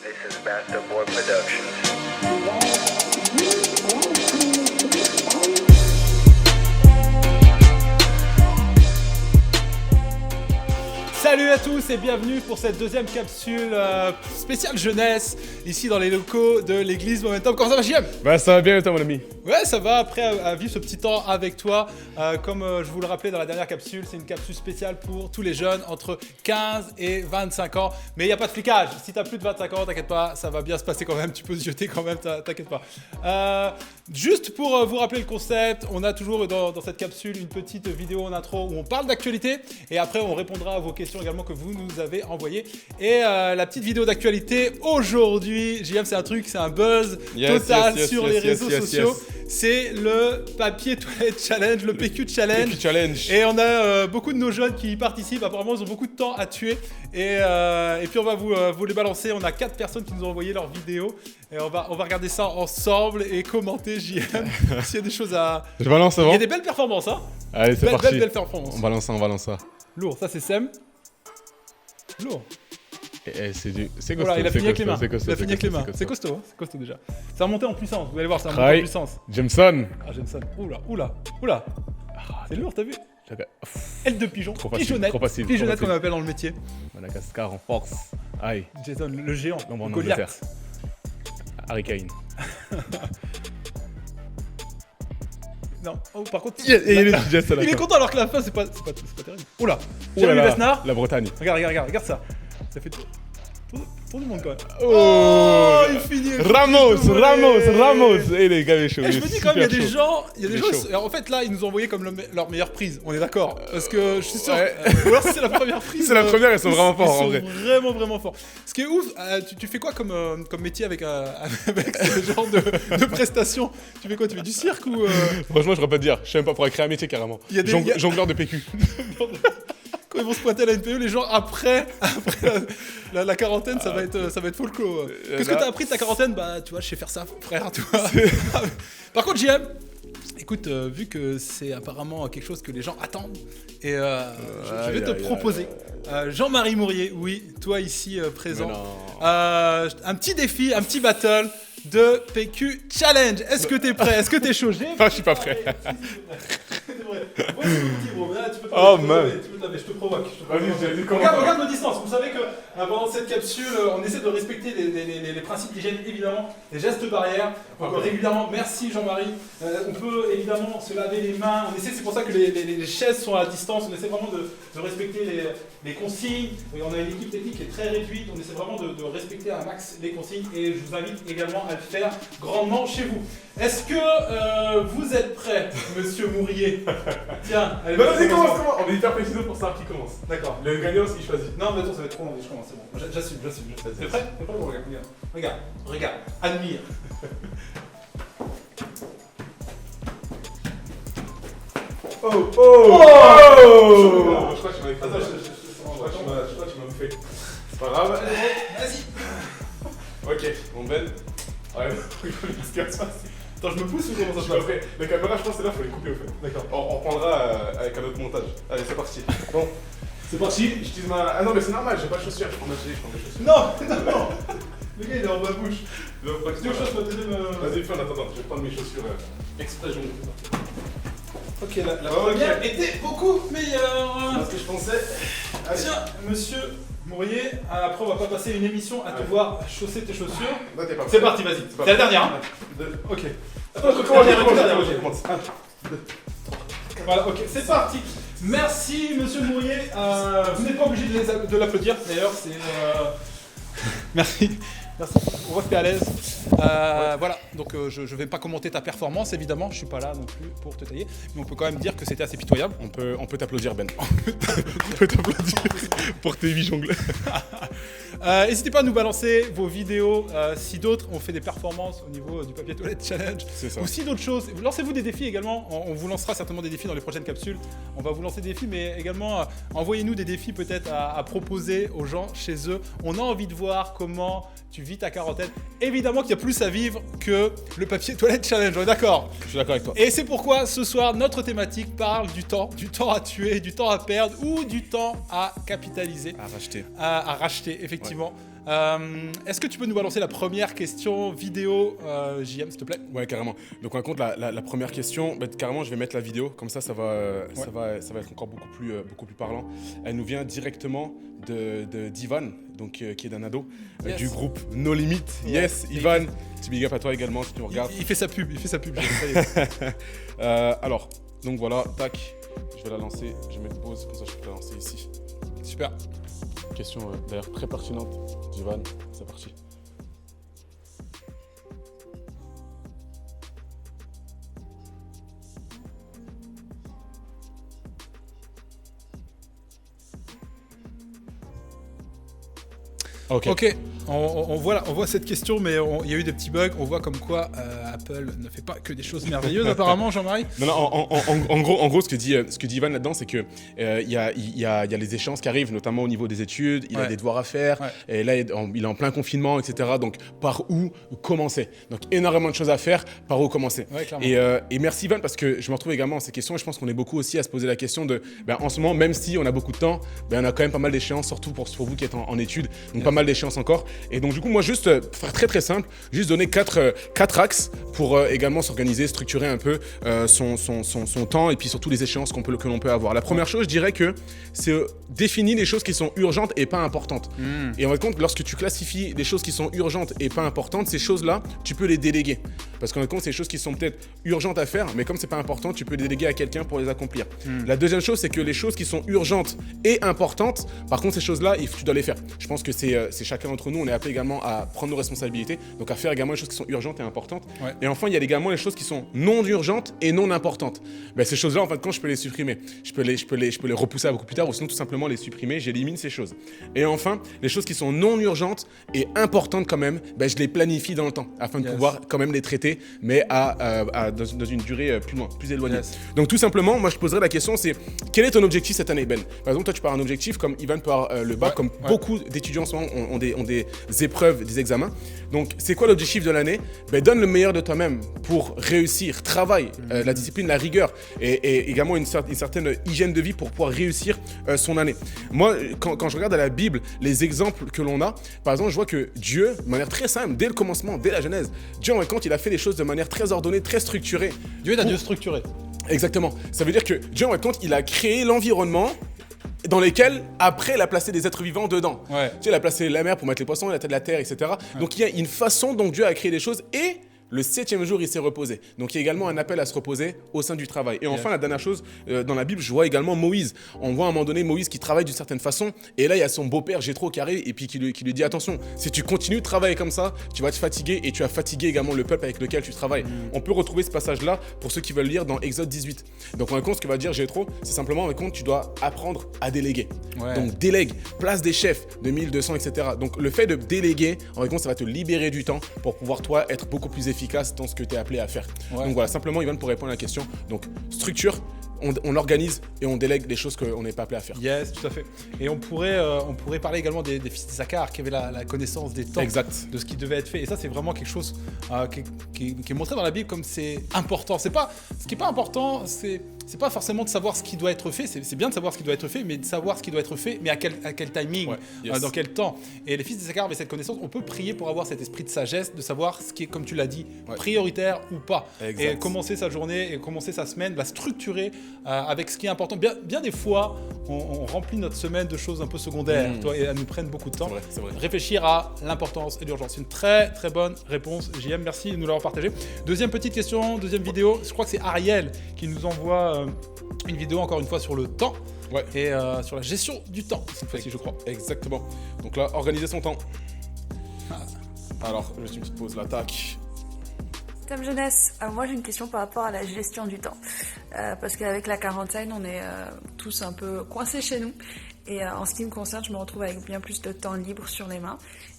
This is Master Boy Productions. Salut à tous et bienvenue pour cette deuxième capsule spéciale jeunesse ici dans les locaux de l'église Momentum. Comment ça va, JM? Bah ça va bien et toi mon ami? Ouais, ça va, après à vivre ce petit temps avec toi. Comme je vous le rappelais dans la dernière capsule, c'est une capsule spéciale pour tous les jeunes entre 15 et 25 ans. Mais il n'y a pas de flicage. Si tu as plus de 25 ans, t'inquiète pas, ça va bien se passer quand même. Tu peux se jeter quand même, t'inquiète pas. Juste pour vous rappeler le concept, on a toujours dans cette capsule une petite vidéo en intro où on parle d'actualité. Et après, on répondra à vos questions également que vous nous avez envoyées. Et la petite vidéo d'actualité aujourd'hui, JM, c'est un buzz total sur les réseaux sociaux. C'est le papier toilette challenge, le PQ challenge. Et on a beaucoup de nos jeunes qui y participent. Apparemment, ils ont beaucoup de temps à tuer. Et puis, on va vous les balancer. On a 4 personnes qui nous ont envoyé leurs vidéos. Et on va regarder ça ensemble et commenter, JM, s'il y a des choses à... Je balance avant. Il y a des belles performances, hein. Allez, c'est parti. Belle performance. On balance ça. Lourd, ça c'est Sem. Lourd. C'est costaud. Voilà, il a fini avec les mains. C'est C'est costaud, hein. C'est costaud déjà. Ça va monter en puissance, vous allez voir, ça va monter en puissance. Jameson. Ah, j'aime ça. Oula. C'est lourd, t'as vu? Aile de pigeon. Trop facile, Pigeonnette. trop facile. Pigeonnette qu'on appelle dans le métier. Madagascar en force. Aïe. Jason, le géant. Non, en Goliath. Angleterre. Harry Kane. Non, oh, par contre, Il est content alors que la fin c'est pas terrible. Oula. Jérémy Besnard. La Bretagne. Regarde ça. Ça fait tour du monde quand même. Oh, il finit. Ramos. Et les gars, les chaud. Et je me dis quand même, il y a des gens, en fait là, ils nous ont envoyé comme leur meilleure prise, on est d'accord? Parce que je suis sûr, ou alors si c'est la première prise. C'est la première, ils sont vraiment forts en vrai. Ils sont vraiment forts. Ce qui est ouf, tu fais quoi comme métier avec ce genre de prestations? Tu fais quoi? Tu fais du cirque ou Franchement, je pourrais pas te dire. Je sais même pas, pour créer un métier carrément. Jongleur de PQ. Quand ils vont se pointer à la NPE, les gens après la quarantaine, ça va être folklore. Qu'est-ce que t'as appris de ta quarantaine? Bah, tu vois, je sais faire ça, frère, tu vois. Par contre, JM, écoute, vu que c'est apparemment quelque chose que les gens attendent, et je vais te proposer, Jean-Marie Mourier, oui, toi ici présent, un petit défi, un petit battle de PQ Challenge. Est-ce que t'es prêt? Est-ce que t'es chaud? Ah, je suis pas prêt. Oh man. Je te provoque. Vas-y, Regarde nos distances. Vous savez que pendant cette capsule, on essaie de respecter les principes d'hygiène, évidemment, les gestes barrières. Donc, régulièrement, merci Jean-Marie. On peut évidemment se laver les mains. C'est pour ça que les chaises sont à distance. On essaie vraiment de respecter les consignes. Et on a une équipe technique qui est très réduite. On essaie vraiment de respecter un max les consignes. Et je vous invite également à le faire grandement chez vous. Est-ce que vous êtes prêts, monsieur Mourier? Tiens, allez, Vas-y, commence. On est hyper précis pour savoir qui commence. D'accord. Le gagnant, il choisit. Non, mais attends, ça va être trop long, je commence, c'est bon. J'assume. T'es prêt? T'es prêt? Bon, regarde, admire. Oh. Je crois que tu m'as bouffé. C'est pas grave. Vas-y. Ok, mon Ben. Ouais, Attends, je me pousse ou comment ça se passe? La caméra, je pense que là, faut les couper au fait. D'accord. On reprendra avec un autre montage. Allez, c'est parti. Bon, C'est parti. j'utilise ma. Ah non, mais c'est normal, j'ai pas de chaussures. Je prends des chaussures. Non. Le gars, il est en ma bouche. Tu veux Tu veux que je fasse ma deuxième... Vas-y, fais en attendant, je vais prendre mes chaussures exprès jaunes. Ok, la première était beaucoup meilleure. C'est ce que je pensais. Allez. Tiens, monsieur Mourier, après on va pas passer une émission à te voir chausser tes chaussures. Là, t'es parti. C'est parti, vas-y. C'est la dernière, hein. Ok. Attends, je recommence. Voilà, ok, c'est parti. Merci, monsieur Mourier. Vous n'êtes pas obligé de l'applaudir, d'ailleurs, c'est... Merci. On voit que t'es à l'aise. Voilà, donc je vais pas commenter ta performance, évidemment, je suis pas là non plus pour te tailler, mais on peut quand même dire que c'était assez pitoyable. On peut t'applaudir, Ben. On peut t'applaudir pour tes 8 jongles. N'hésitez pas à nous balancer vos vidéos si d'autres ont fait des performances au niveau du papier toilette challenge. C'est ça. Ou si d'autres choses. Lancez-vous des défis également. On vous lancera certainement des défis dans les prochaines capsules. On va vous lancer des défis, mais également envoyez-nous des défis peut-être à proposer aux gens chez eux. On a envie de voir comment tu vis ta quarantaine. Évidemment qu'il y a plus à vivre que le papier toilette challenge, on est d'accord? Je suis d'accord avec toi. Et c'est pourquoi ce soir, notre thématique parle du temps à tuer, du temps à perdre ou du temps à capitaliser. À racheter. À racheter, effectivement. Est-ce que tu peux nous balancer la première question vidéo, JM, s'il te plaît? Ouais, carrément. Donc, on compte la première question. Bah, carrément, je vais mettre la vidéo. Comme ça va être encore beaucoup plus parlant. Elle nous vient directement d'Ivan, donc, qui est d'un ado, Yes. du groupe No Limit. Yes, Et Ivan. Petit big up à toi également si tu nous regardes. il fait sa pub, Alors, donc voilà, tac. Je vais la lancer. Je vais mettre pause. Comme ça, je peux la lancer ici. Super. Question d'ailleurs très pertinente d'Ivan. C'est parti. Ok, on voit cette question, mais il y a eu des petits bugs. On voit comme quoi Apple ne fait pas que des choses merveilleuses, apparemment, Jean-Marie. Non, en gros, ce que dit Ivan là-dedans, c'est que il y a les échéances qui arrivent, notamment au niveau des études. Il a des devoirs à faire. Et là, il est en plein confinement, etc. Donc, par où commencer? Donc, énormément de choses à faire. Par où commencer? Ouais, clairement. Et merci Ivan, parce que je me retrouve également dans ces questions. Et je pense qu'on est beaucoup aussi à se poser la question de, en ce moment, même si on a beaucoup de temps, on a quand même pas mal d'échéances, surtout pour vous qui êtes en études. Donc, pas mal d'échéances encore. Et donc, du coup, moi, juste faire très très simple, juste donner quatre axes pour également s'organiser, structurer un peu son temps et puis surtout les échéances que l'on peut avoir. La première chose, je dirais que c'est définir les choses qui sont urgentes et pas importantes. Et on va compte, lorsque tu classifies les choses qui sont urgentes et pas importantes, ces choses-là, tu peux les déléguer. Parce qu'en compte, c'est des choses qui sont peut-être urgentes à faire, mais comme c'est pas important, tu peux les déléguer à quelqu'un pour les accomplir. La deuxième chose, c'est que les choses qui sont urgentes et importantes, par contre, ces choses-là, tu dois les faire. Je pense que c'est chacun d'entre nous, on est appelé également à prendre nos responsabilités, donc à faire également les choses qui sont urgentes et importantes. Ouais. Et enfin, il y a également les choses qui sont non urgentes et non importantes. Ces choses-là, en fin de compte, je peux les supprimer. Je peux les repousser à beaucoup plus tard, ou sinon tout simplement les supprimer, j'élimine ces choses. Et enfin, les choses qui sont non urgentes et importantes quand même, je les planifie dans le temps, afin de pouvoir quand même les traiter, mais dans une durée plus éloignée. Yes. Donc tout simplement, moi je poserais la question, c'est quel est ton objectif cette année, Ben? Par exemple, toi tu pars un objectif, comme Ivan part le bac, comme beaucoup d'étudiants en ce moment ont des épreuves, des examens. Donc c'est quoi l'objectif de l'année? Donne le meilleur de toi-même pour réussir, travaille, la discipline, la rigueur et également une certaine hygiène de vie pour pouvoir réussir son année. Moi, quand je regarde à la Bible les exemples que l'on a, par exemple, je vois que Dieu, de manière très simple, dès le commencement, dès la Genèse, Dieu en compte, il a fait les choses de manière très ordonnée, très structurée. Dieu est un Dieu structuré. Exactement. Ça veut dire que Dieu, en compte, il a créé l'environnement dans lesquels, après, il a placé des êtres vivants dedans. Ouais. Tu sais, il a placé la mer pour mettre les poissons, la terre, etc. Ouais. Donc, il y a une façon dont Dieu a créé les choses et le 7e jour, il s'est reposé. Donc, il y a également un appel à se reposer au sein du travail. Et enfin, la dernière chose, dans la Bible, je vois également Moïse. On voit à un moment donné Moïse qui travaille d'une certaine façon. Et là, il y a son beau-père, Jéthro, qui arrive et puis qui lui dit « Attention, si tu continues de travailler comme ça, tu vas te fatiguer et tu vas fatiguer également le peuple avec lequel tu travailles. On peut retrouver ce passage-là pour ceux qui veulent lire dans Exode 18. Donc, en compte, ce que va dire Jéthro, c'est simplement, en compte, tu dois apprendre à déléguer. Ouais. Donc, délègue, place des chefs de 1200, etc. Donc, le fait de déléguer, en compte, ça va te libérer du temps pour pouvoir, toi, être beaucoup plus efficace dans ce que tu es appelé à faire. Ouais. Donc voilà, simplement, Ivan, pour répondre à la question. Donc, structure, on organise et on délègue des choses qu'on n'est pas appelé à faire. Yes, tout à fait. Et on pourrait parler également des fils d'Issachar qui avaient la connaissance des temps, exact, de ce qui devait être fait. Et ça, c'est vraiment quelque chose qui est montré dans la Bible comme c'est important. Ce qui n'est pas important, c'est pas forcément de savoir ce qui doit être fait. C'est bien de savoir ce qui doit être fait, mais de savoir ce qui doit être fait, mais à quel timing, dans quel temps. Et les fils d'Issachar avaient cette connaissance. On peut prier pour avoir cet esprit de sagesse, de savoir ce qui est, comme tu l'as dit, prioritaire ou pas. Exact. Et commencer sa journée et commencer sa semaine, la structurer avec ce qui est important. Bien des fois, on remplit notre semaine de choses un peu secondaires, et elles nous prennent beaucoup de temps. C'est vrai. Réfléchir à l'importance et l'urgence. C'est une très très bonne réponse, JM. Merci de nous l'avoir partagé. Deuxième petite question, deuxième vidéo. Je crois que c'est Ariel qui nous envoie une vidéo encore une fois sur le temps et sur la gestion du temps, cette fois-ci, je crois. Exactement. Donc là, organiser son temps. Alors, je vais une petite pause là, tac. Tom Jeunesse, moi j'ai une question par rapport à la gestion du temps. Parce qu'avec la quarantaine, on est tous un peu coincés chez nous. Et en ce qui me concerne, je me retrouve avec bien plus de temps libre sur les mains.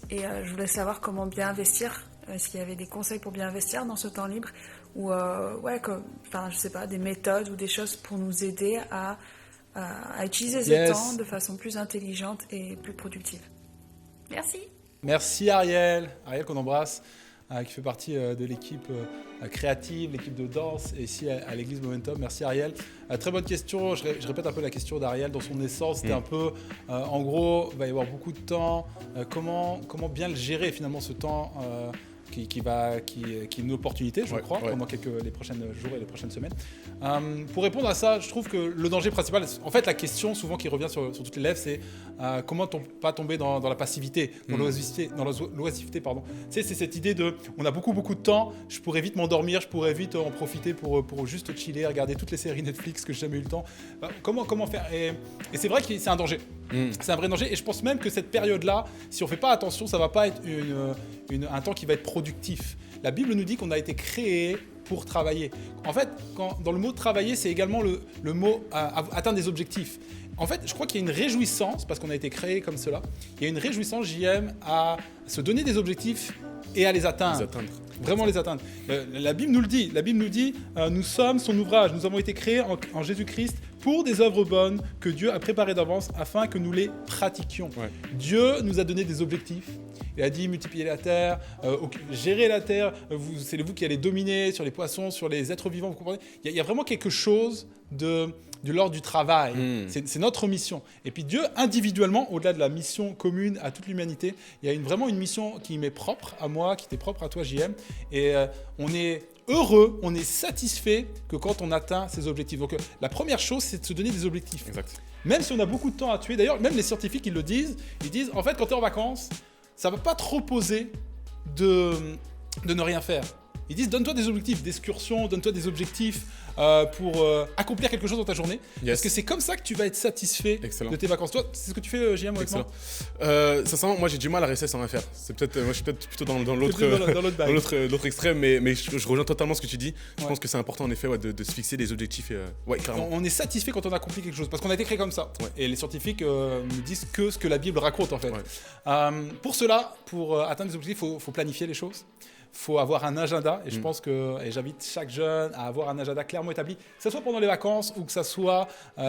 Et je voulais savoir comment bien investir. Est-ce qu'il y avait des conseils pour bien investir dans ce temps libre? Ou je sais pas, des méthodes ou des choses pour nous aider à utiliser ce temps de façon plus intelligente et plus productive. Merci. Merci Ariel qu'on embrasse. qui fait partie de l'équipe créative, l'équipe de danse, ici à l'église Momentum. Merci Ariel. Très bonne question. Je répète un peu la question d'Ariel. Dans son essence, c'était un peu, en gros, il va y avoir beaucoup de temps. Comment bien le gérer finalement ce temps qui est une opportunité, je crois, pendant les prochains jours et les prochaines semaines. Pour répondre à ça, je trouve que le danger principal, en fait, la question souvent qui revient sur toutes les lèvres, c'est comment pas tomber dans la passivité, dans l'oisiveté, pardon. Tu sais, c'est cette idée de, on a beaucoup de temps, je pourrais vite m'endormir, je pourrais vite en profiter pour juste chiller, regarder toutes les séries Netflix que j'ai jamais eu le temps. Comment faire et c'est vrai que c'est un danger. C'est un vrai danger et je pense même que cette période-là, si on fait pas attention, ça va pas être un temps qui va être productif. La Bible nous dit qu'on a été créé pour travailler. En fait, dans le mot travailler, c'est également le mot atteindre des objectifs. En fait, je crois qu'il y a une réjouissance, parce qu'on a été créé comme cela, il y a une réjouissance, JM, à se donner des objectifs et à les atteindre. Vraiment les atteindre. La Bible nous le dit. La Bible nous dit, nous sommes son ouvrage, nous avons été créés en Jésus-Christ pour des œuvres bonnes que Dieu a préparées d'avance afin que nous les pratiquions. Ouais. Dieu nous a donné des objectifs. Il a dit multiplier la terre, gérer la terre, c'est vous qui allez dominer sur les poissons, sur les êtres vivants, vous comprenez ? Il y a vraiment quelque chose de l'ordre du travail. C'est notre mission. Et puis Dieu, individuellement, au-delà de la mission commune à toute l'humanité, il y a vraiment une mission qui m'est propre à moi, qui t'est propre à toi, JM. Et on est heureux, on est satisfait que quand on atteint ces objectifs. Donc la première chose, c'est de se donner des objectifs. Exact. Même si on a beaucoup de temps à tuer. D'ailleurs, même les scientifiques, ils le disent. Ils disent, en fait, quand tu es en vacances, ça ne va pas trop poser de ne rien faire. Ils disent, donne-toi des objectifs d'excursion, donne-toi des objectifs pour accomplir quelque chose dans ta journée. Yes. Parce que c'est comme ça que tu vas être satisfait de tes vacances. Toi, c'est ce que tu fais, JM, avec moi ? Sincèrement, moi j'ai du mal à rester sans rien faire. Moi je suis peut-être plutôt dans l'autre extrême, mais je rejoins totalement ce que tu dis. Je pense que c'est important en effet de se fixer des objectifs. Carrément. On est satisfait quand on accomplit quelque chose, parce qu'on a été créé comme ça. Ouais. Et les scientifiques nous disent que ce que la Bible raconte en fait. Ouais. Pour cela, pour atteindre des objectifs, il faut planifier les choses. Il faut avoir un agenda et je pense que j'invite chaque jeune à avoir un agenda clairement établi, que ce soit pendant les vacances ou que ce soit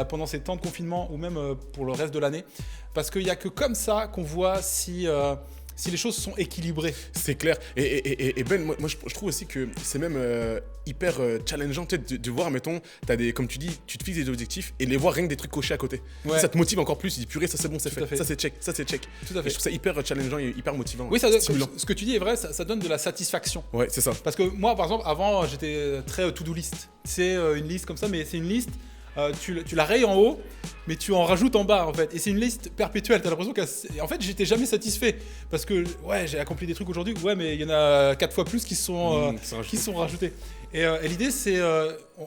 pendant ces temps de confinement ou même pour le reste de l'année, parce qu'il n'y a que comme ça qu'on voit si les choses sont équilibrées. C'est clair. Et Ben, moi je trouve aussi que c'est même hyper challengeant de voir, mettons, comme tu dis, tu te fixes des objectifs et les voir rien que des trucs cochés à côté. Ouais. Ça te motive encore plus, tu dis purée, ça c'est bon, c'est fait. Ça c'est check, ça c'est check. Tout à fait. Et je trouve ça hyper challengeant et hyper motivant. Oui, ce que tu dis est vrai, ça donne de la satisfaction. Ouais, c'est ça. Parce que moi, par exemple, avant, j'étais très to-do list. C'est une liste comme ça, mais c'est une liste. Tu la rayes en haut, mais tu en rajoutes en bas en fait. Et c'est une liste perpétuelle. T'as l'impression qu'en fait, j'étais jamais satisfait parce que j'ai accompli des trucs aujourd'hui. Ouais, mais il y en a 4 fois plus qui sont rajoutés. Et l'idée, c'est,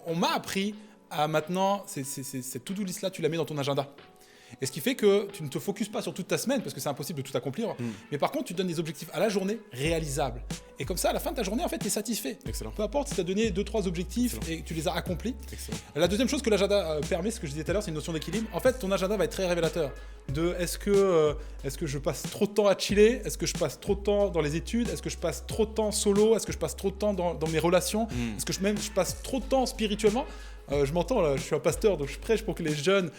on m'a appris à maintenant, cette to-do list là, tu la mets dans ton agenda. Et ce qui fait que tu ne te focuses pas sur toute ta semaine parce que c'est impossible de tout accomplir. Mais par contre, tu donnes des objectifs à la journée réalisables. Et comme ça, à la fin de ta journée, en fait, tu es satisfait. Excellent. Peu importe si tu as donné 2-3 objectifs et que tu les as accomplis. Excellent. La deuxième chose que l'agenda permet, ce que je disais tout à l'heure, c'est une notion d'équilibre. En fait, ton agenda va être très révélateur de est-ce que je passe trop de temps à chiller ? Est-ce que je passe trop de temps dans les études ? Est-ce que je passe trop de temps solo ? Est-ce que je passe trop de temps dans mes relations ? Est-ce que je passe trop de temps spirituellement ? Je m'entends là, je suis un pasteur, donc je prêche pour que les jeunes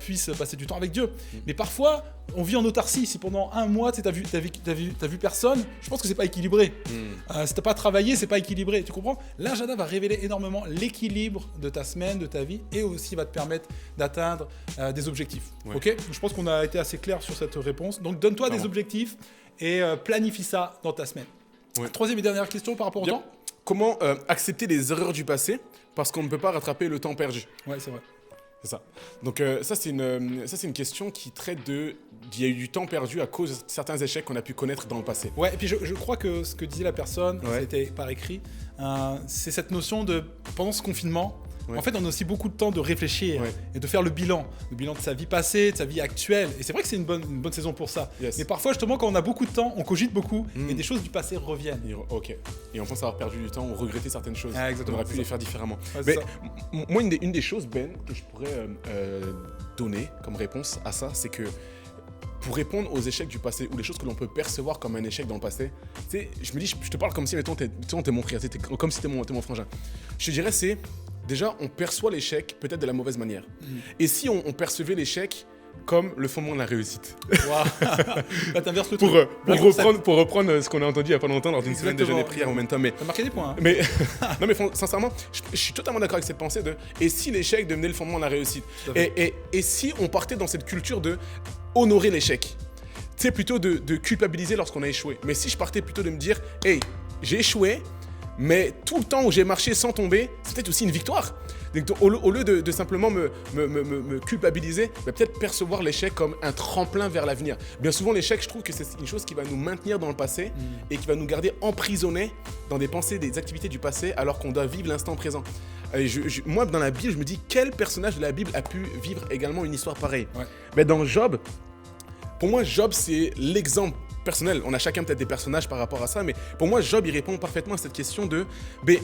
puissent passer du temps avec Dieu. Mais parfois, on vit en autarcie. Si pendant un mois, tu n'as vu personne, je pense que c'est pas équilibré. Si t'as pas travaillé, c'est pas équilibré. Tu comprends ? L'agenda va révéler énormément l'équilibre de ta semaine, de ta vie, et aussi va te permettre d'atteindre des objectifs. Ouais. Ok ? Je pense qu'on a été assez clair sur cette réponse. Donc, donne-toi des objectifs et planifie ça dans ta semaine. Ouais. Troisième et dernière question par rapport au temps. Comment accepter les erreurs du passé ? Parce qu'on ne peut pas rattraper le temps perdu. Ouais, c'est vrai. C'est ça. Donc ça, c'est une question qui traite il y a eu du temps perdu à cause de certains échecs qu'on a pu connaître dans le passé. Ouais, et puis je crois que ce que disait la personne, c'était par écrit, c'est cette notion de, pendant ce confinement, en fait, on a aussi beaucoup de temps de réfléchir et de faire le bilan de sa vie passée, de sa vie actuelle. Et c'est vrai que c'est une bonne saison pour ça. Yes. Mais parfois, justement, quand on a beaucoup de temps, on cogite beaucoup et des choses du passé reviennent. Ok. Et on pense avoir perdu du temps ou regretter certaines choses. Ah, exactement. On aurait pu les faire différemment. Ouais, mais moi, une des choses, Ben, que je pourrais donner comme réponse à ça, c'est que pour répondre aux échecs du passé ou les choses que l'on peut percevoir comme un échec dans le passé, tu sais, je me dis, je te parle comme si, mettons, t'es mon frère, comme si t'es mon frangin. Je te dirais, c'est déjà, on perçoit l'échec peut-être de la mauvaise manière. Et si on percevait l'échec comme le fondement de la réussite. Waouh. Là, t'inverses le Pour, truc. pour reprendre ce qu'on a entendu il n'y a pas longtemps dans une semaine de jeûne et prière momentum. Mais, T'as marqué des points. Hein. mais, non, mais sincèrement, je suis totalement d'accord avec cette pensée de et si l'échec devenait le fondement de la réussite Tout à fait. et si on partait dans cette culture de honorer l'échec, tu sais, plutôt de culpabiliser lorsqu'on a échoué. Mais si je partais plutôt de me dire, hey, j'ai échoué, mais tout le temps où j'ai marché sans tomber, c'est peut-être aussi une victoire. Donc, au lieu de simplement me culpabiliser, bah, peut-être percevoir l'échec comme un tremplin vers l'avenir. Bien souvent, l'échec, je trouve que c'est une chose qui va nous maintenir dans le passé et qui va nous garder emprisonnés dans des pensées, des activités du passé, alors qu'on doit vivre l'instant présent. Et moi, dans la Bible, je me dis, quel personnage de la Bible a pu vivre également une histoire pareille? Ouais. Mais dans Job, pour moi, Job, c'est l'exemple personnel. On a chacun peut-être des personnages par rapport à ça, mais pour moi, Job, il répond parfaitement à cette question de... Mais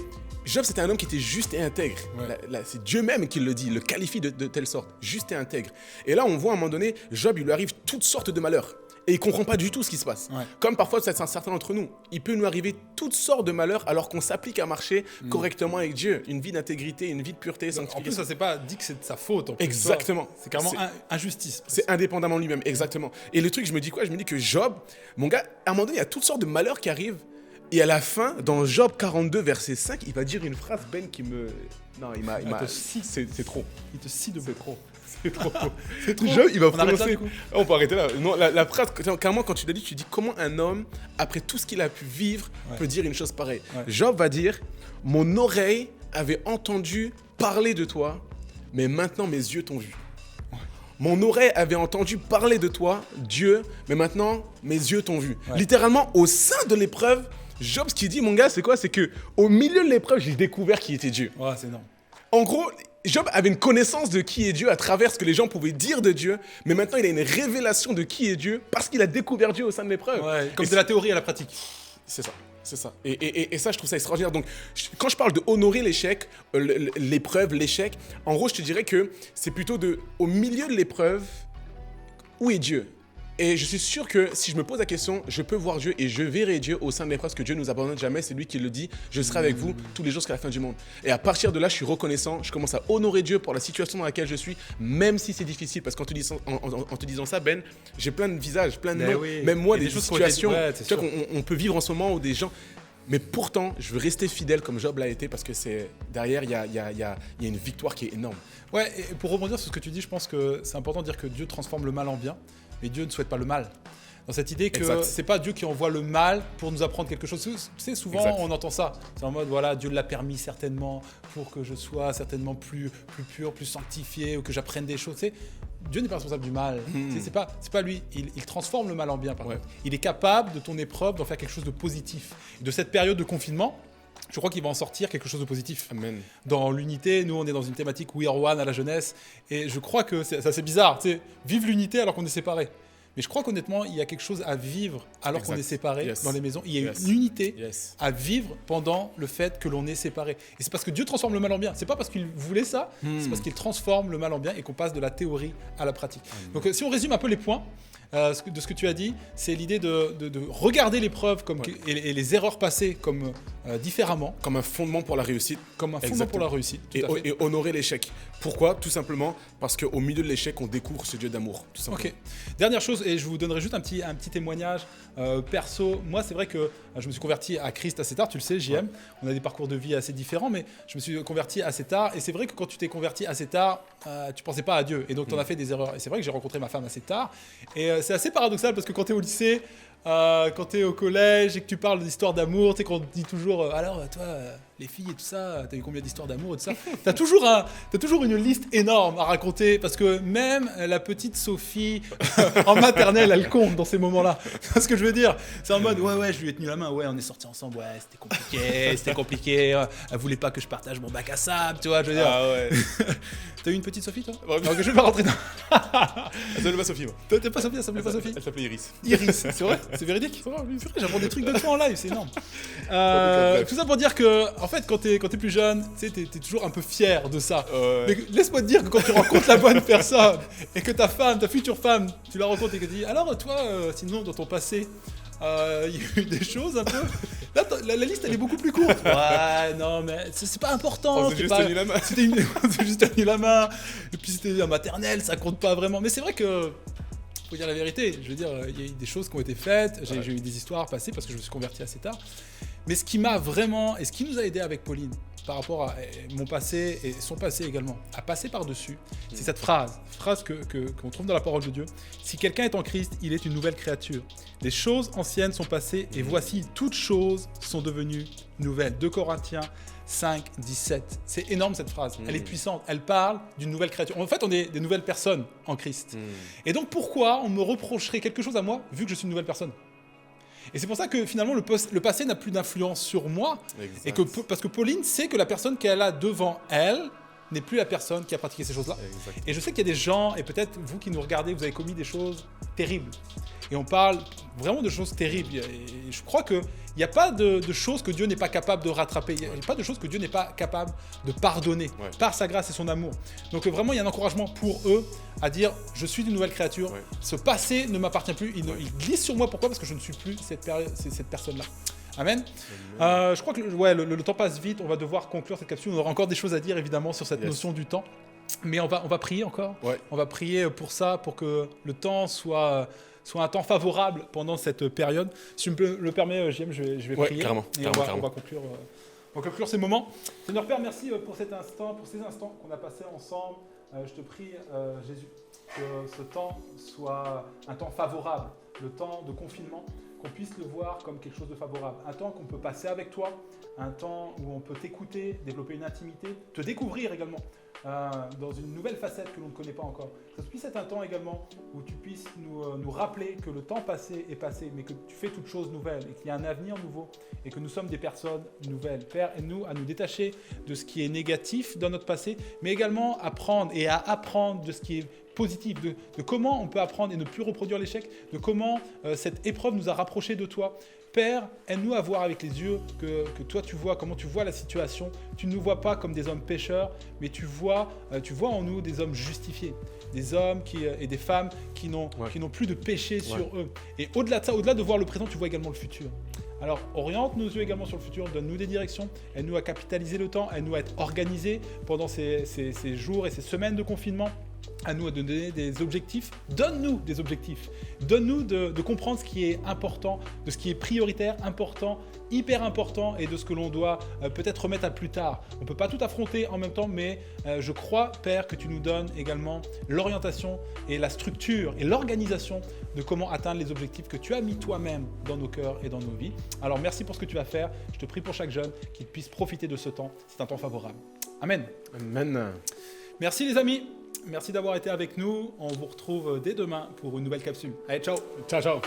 Job, c'était un homme qui était juste et intègre. Ouais. C'est Dieu même qui le dit, le qualifie de telle sorte, juste et intègre. Et là, on voit à un moment donné, Job, il lui arrive toutes sortes de malheurs. Et il ne comprend pas du tout ce qui se passe. Ouais. Comme parfois, c'est un certain d'entre nous. Il peut nous arriver toutes sortes de malheurs alors qu'on s'applique à marcher correctement avec Dieu. Une vie d'intégrité, une vie de pureté, En plus, sanctification. ça s'est pas dit que c'est de sa faute. En plus, Exactement. C'est carrément injustice. C'est indépendamment de lui-même, exactement. Et le truc, je me dis quoi? Je me dis que Job, mon gars, à un moment donné, il y a toutes sortes de malheurs qui arrivent. Et à la fin, dans Job 42, verset 5, il va dire une phrase, Ben, qui me... Non, il m'a... C'est trop. Il te scie de C'est trop. C'est trop. C'est trop. Job, il va On arrête là, prononcer... du coup. Ah, on peut arrêter là. Non, la phrase, carrément, quand tu l'as dit, tu dis comment un homme, après tout ce qu'il a pu vivre, peut dire une chose pareille. Ouais. Job va dire, mon oreille avait entendu parler de toi, mais maintenant mes yeux t'ont vu. Mon oreille avait entendu parler de toi, Dieu, mais maintenant mes yeux t'ont vu. Ouais. Littéralement, au sein de l'épreuve, Job, ce qu'il dit, mon gars, c'est quoi? C'est que au milieu de l'épreuve, j'ai découvert qui était Dieu. Ouais, c'est énorme. En gros, Job avait une connaissance de qui est Dieu à travers ce que les gens pouvaient dire de Dieu, mais maintenant il a une révélation de qui est Dieu parce qu'il a découvert Dieu au sein de l'épreuve. Ouais, comme Et de la théorie à la pratique. c'est ça, c'est ça. Et ça, je trouve ça extraordinaire. Donc, quand je parle de honorer l'échec, l'épreuve, l'échec, en gros, je te dirais que c'est plutôt au milieu de l'épreuve, où est Dieu? Et je suis sûr que si je me pose la question, je peux voir Dieu et je verrai Dieu au sein de l'épreuve, parce que Dieu ne nous abandonne jamais, c'est lui qui le dit, je serai avec vous tous les jours jusqu'à la fin du monde. Et à partir de là, je suis reconnaissant, je commence à honorer Dieu pour la situation dans laquelle je suis, même si c'est difficile, parce qu'en te disant ça, Ben, j'ai plein de visages, plein de Ben noms, oui. même moi, Il y a des des choses qui ont été- situations ouais, c'est tu vois, sûr. qu'on peut vivre en ce moment où des gens... Mais pourtant, je veux rester fidèle comme Job l'a été, parce que derrière, il y a une victoire qui est énorme. Ouais, et pour rebondir sur ce que tu dis, je pense que c'est important de dire que Dieu transforme le mal en bien, mais Dieu ne souhaite pas le mal. Dans cette idée que Exact. c'est pas Dieu qui envoie le mal pour nous apprendre quelque chose. Tu sais, souvent Exact. on entend ça. C'est en mode, voilà, Dieu l'a permis certainement pour que je sois certainement plus pur, plus sanctifié, ou que j'apprenne des choses. Tu sais, Dieu n'est pas responsable du mal. Tu sais, c'est pas lui. Il transforme le mal en bien, par Ouais. contre. Il est capable de ton épreuve d'en faire quelque chose de positif. Et de cette période de confinement, je crois qu'il va en sortir quelque chose de positif. Amen. Dans l'unité, nous on est dans une thématique We Are One à la jeunesse, et je crois que ça c'est bizarre, tu sais, vivre l'unité alors qu'on est séparés. Mais je crois qu'honnêtement, il y a quelque chose à vivre alors qu'on Exact. est séparés Yes. dans les maisons. Il y a Yes. une unité Yes. à vivre pendant le fait que l'on est séparés. Et c'est parce que Dieu transforme le mal en bien. C'est pas parce qu'il voulait ça, c'est parce qu'il transforme le mal en bien et qu'on passe de la théorie à la pratique. Donc si on résume un peu les points de ce que tu as dit, c'est l'idée de regarder l'épreuve comme et les erreurs passées comme différemment, Comme un fondement pour la réussite. comme un fondement Exactement. pour la réussite. Tout à fait. Et honorer l'échec. Pourquoi? Tout simplement parce qu'au milieu de l'échec, on découvre ce Dieu d'amour. Tout simplement. Ok. Dernière chose, et je vous donnerai juste un petit témoignage perso. Moi, c'est vrai que je me suis converti à Christ assez tard, tu le sais, JM. On a des parcours de vie assez différents, mais je me suis converti assez tard. Et c'est vrai que quand tu t'es converti assez tard, tu pensais pas à Dieu. Et donc, tu en as fait des erreurs. Et c'est vrai que j'ai rencontré ma femme assez tard. Et c'est assez paradoxal parce que quand tu es au lycée, quand tu es au collège et que tu parles d'histoire d'amour, tu sais, qu'on te dit toujours alors, toi, les filles et tout ça, t'as eu combien d'histoires d'amour et tout ça. T'as toujours une liste énorme à raconter parce que même la petite Sophie en maternelle, elle compte dans ces moments-là. Tu vois ce que je veux dire? C'est en mode ouais, je lui ai tenu la main, ouais, on est sortis ensemble, ouais, c'était compliqué, elle voulait pas que je partage mon bac à sable, tu vois, je veux dire. Ah ouais. T'as eu une petite Sophie, toi? Ouais, Donc, je vais pas rentrer dans. Elle s'appelait pas Sophie, moi. T'es pas Sophie, elle s'appelait pas Sophie? Elle s'appelait Iris. Iris, c'est vrai? C'est véridique? C'est vrai, j'apprends des trucs de toi en live, c'est énorme. Tout ça pour dire que, en fait, quand t'es plus jeune, tu sais, t'es toujours un peu fier de ça. Mais laisse-moi te dire que quand tu rencontres la bonne personne et que ta femme, ta future femme, tu la rencontres et qu'elle te dit alors toi, sinon dans ton passé, Il y a eu des choses un peu. Là, la liste, elle est beaucoup plus courte. Ouais, non, mais c'est pas important. On s'est juste pas... tenu la main. On s'est juste tenu la main. Et puis c'était un maternel, ça compte pas vraiment. Mais c'est vrai que. Faut dire la vérité. Je veux dire, il y a eu des choses qui ont été faites. J'ai eu des histoires passées parce que je me suis converti assez tard. Mais ce qui m'a vraiment. Et ce qui nous a aidé avec Pauline, par rapport à mon passé et son passé également, à passer par-dessus, c'est cette phrase qu'on trouve dans la parole de Dieu. Si quelqu'un est en Christ, il est une nouvelle créature. Les choses anciennes sont passées et voici, toutes choses sont devenues nouvelles. 2 Corinthiens 5, 17. C'est énorme cette phrase. Elle est puissante. Elle parle d'une nouvelle créature. En fait, on est des nouvelles personnes en Christ. Et donc, pourquoi on me reprocherait quelque chose à moi vu que je suis une nouvelle personne ? Et c'est pour ça que finalement le passé n'a plus d'influence sur moi. Exact. Et parce que Pauline sait que la personne qu'elle a devant elle n'est plus la personne qui a pratiqué ces choses-là. Exact. Et je sais qu'il y a des gens, et peut-être vous qui nous regardez, vous avez commis des choses terribles. Et on parle vraiment de choses terribles. Et je crois qu'il n'y a pas de choses que Dieu n'est pas capable de rattraper. Il n'y a pas de choses que Dieu n'est pas capable de pardonner par sa grâce et son amour. Donc vraiment, il y a un encouragement pour eux à dire « Je suis une nouvelle créature. Ce passé ne m'appartient plus. Il glisse sur moi. Pourquoi ? Parce que je ne suis plus cette personne-là. » Amen. Je crois que le temps passe vite. On va devoir conclure cette capsule. On aura encore des choses à dire, évidemment, sur cette notion du temps. Mais on va prier encore. On va prier pour ça, pour que le temps soit un temps favorable pendant cette période. Si tu me le permets, JM, je vais prier. Carrément, et on va conclure ces moments. Seigneur Père, merci pour ces instants qu'on a passés ensemble. Je te prie, Jésus, que ce temps soit un temps favorable, le temps de confinement, qu'on puisse le voir comme quelque chose de favorable. Un temps qu'on peut passer avec toi, un temps où on peut t'écouter, développer une intimité, te découvrir également dans une nouvelle facette que l'on ne connaît pas encore. Que ce puisse être un temps également où tu puisses nous rappeler que le temps passé est passé, mais que tu fais toutes choses nouvelles et qu'il y a un avenir nouveau et que nous sommes des personnes nouvelles. Père, aide-nous à nous détacher de ce qui est négatif dans notre passé, mais également à apprendre de ce qui est positif, de comment on peut apprendre et ne plus reproduire l'échec, de comment cette épreuve nous a rapprochés de toi. Père, aide-nous à voir avec les yeux que toi tu vois, comment tu vois la situation. Tu ne nous vois pas comme des hommes pécheurs, mais tu vois en nous des hommes justifiés, des hommes et des femmes qui n'ont plus de péché sur eux. Et au-delà de ça, au-delà de voir le présent, tu vois également le futur. Alors, oriente nos yeux également sur le futur, donne-nous des directions, aide-nous à capitaliser le temps, aide-nous à être organisés pendant ces jours et ces semaines de confinement. À nous de donner des objectifs. Donne-nous des objectifs. Donne-nous de comprendre ce qui est important, de ce qui est prioritaire, important, hyper important et de ce que l'on doit peut-être remettre à plus tard. On ne peut pas tout affronter en même temps, mais je crois, Père, que tu nous donnes également l'orientation et la structure et l'organisation de comment atteindre les objectifs que tu as mis toi-même dans nos cœurs et dans nos vies. Alors merci pour ce que tu vas faire. Je te prie pour chaque jeune qu'il puisse profiter de ce temps. C'est un temps favorable. Amen. Amen. Merci les amis. Merci d'avoir été avec nous. On vous retrouve dès demain pour une nouvelle capsule. Allez, ciao. Ciao, ciao.